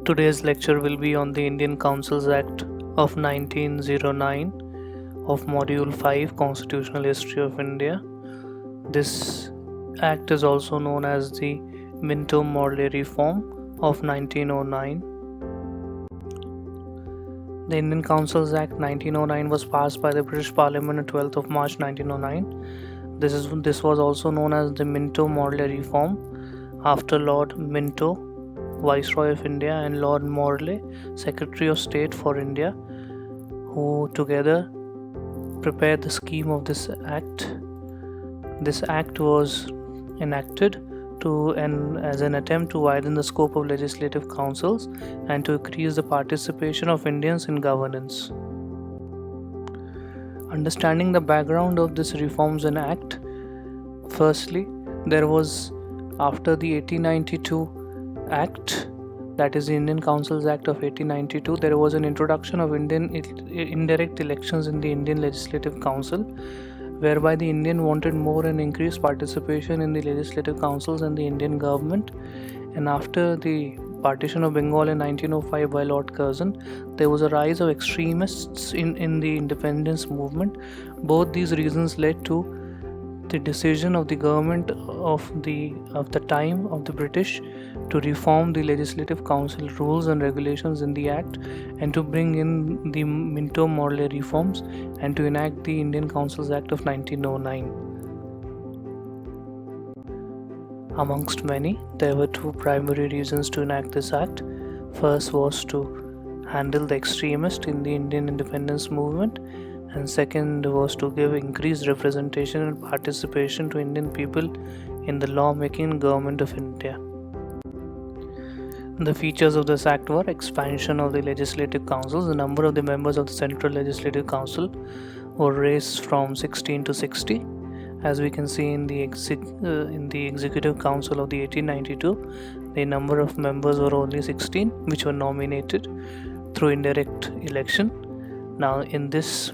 Today's lecture will be on the Indian Councils Act of 1909 of Module 5 Constitutional History of India. This act is also known as the Minto-Morley Reform of 1909. The Indian Councils Act 1909 was passed by the British Parliament on 12th of March 1909. This was also known as the Minto-Morley Reform after Lord Minto, Viceroy of India, and Lord Morley, Secretary of State for India, who together prepared the scheme of this act. This act was enacted as an attempt to widen the scope of legislative councils and to increase the participation of Indians in governance. Understanding the background of this reforms and act, firstly, there was, after the 1892 Act, that is the Indian Councils Act of 1892, there was an introduction of indirect elections in the Indian Legislative Council, whereby the Indian wanted more and increased participation in the legislative councils and the Indian government. And after the partition of Bengal in 1905 by Lord Curzon, there was a rise of extremists in the independence movement. Both these reasons led to the decision of the government of the time of the British to reform the legislative council rules and regulations in the act and to bring in the Minto-Morley reforms and to enact the Indian Councils Act of 1909. Amongst many, there were two primary reasons to enact this act. First was to handle the extremists in the Indian independence movement, and second was to give increased representation and participation to Indian people in the law-making government of India. The features of this act were expansion of the legislative councils. The number of the members of the Central Legislative Council were raised from 16 to 60. As we can see in the Executive Council of the 1892, the number of members were only 16, which were nominated through indirect election. Now in this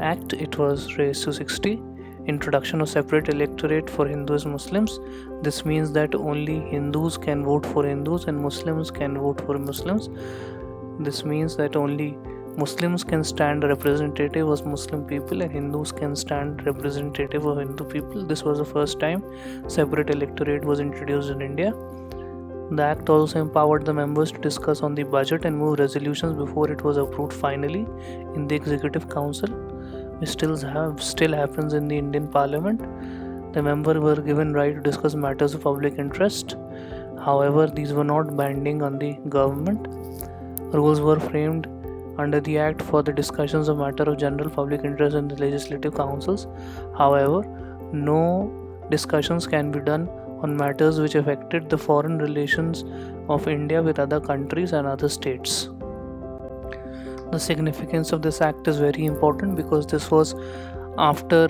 act, it was raised to 60. Introduction of separate electorate for Hindus and Muslims. This means that only Hindus can vote for Hindus and Muslims can vote for Muslims. This means that only Muslims can stand representative of Muslim people and Hindus can stand representative of Hindu people. This was the first time separate electorate was introduced in India. The act also empowered the members to discuss on the budget and move resolutions before it was approved finally in the Executive Council, which still happens in the Indian Parliament. The members were given right to discuss matters of public interest. However, these were not binding on the government. Rules were framed under the Act for the discussions of matter of general public interest in the legislative councils. However, no discussions can be done on matters which affected the foreign relations of India with other countries and other states. The significance of this act is very important because this was after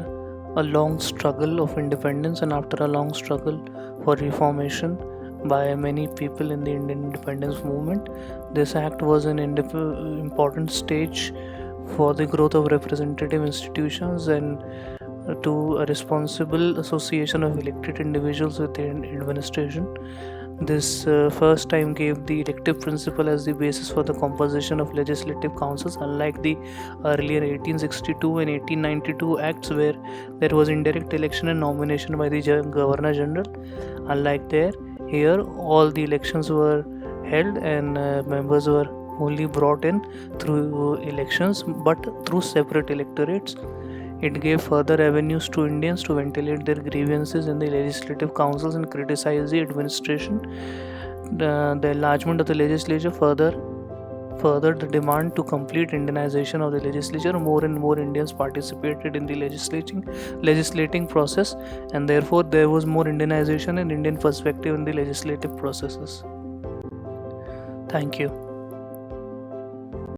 a long struggle of independence and after a long struggle for reformation by many people in the Indian independence movement. This act was an important stage for the growth of representative institutions and to a responsible association of elected individuals with the administration. This first time gave the elective principle as the basis for the composition of legislative councils, unlike the earlier 1862 and 1892 acts where there was indirect election and nomination by the Governor General. Unlike here all the elections were held and members were only brought in through elections but through separate electorates. It gave further avenues to Indians to ventilate their grievances in the legislative councils and criticize the administration. The enlargement of the legislature furthered the demand to complete Indianization of the legislature. More and more Indians participated in the legislating process, and therefore there was more Indianization and Indian perspective in the legislative processes. Thank you.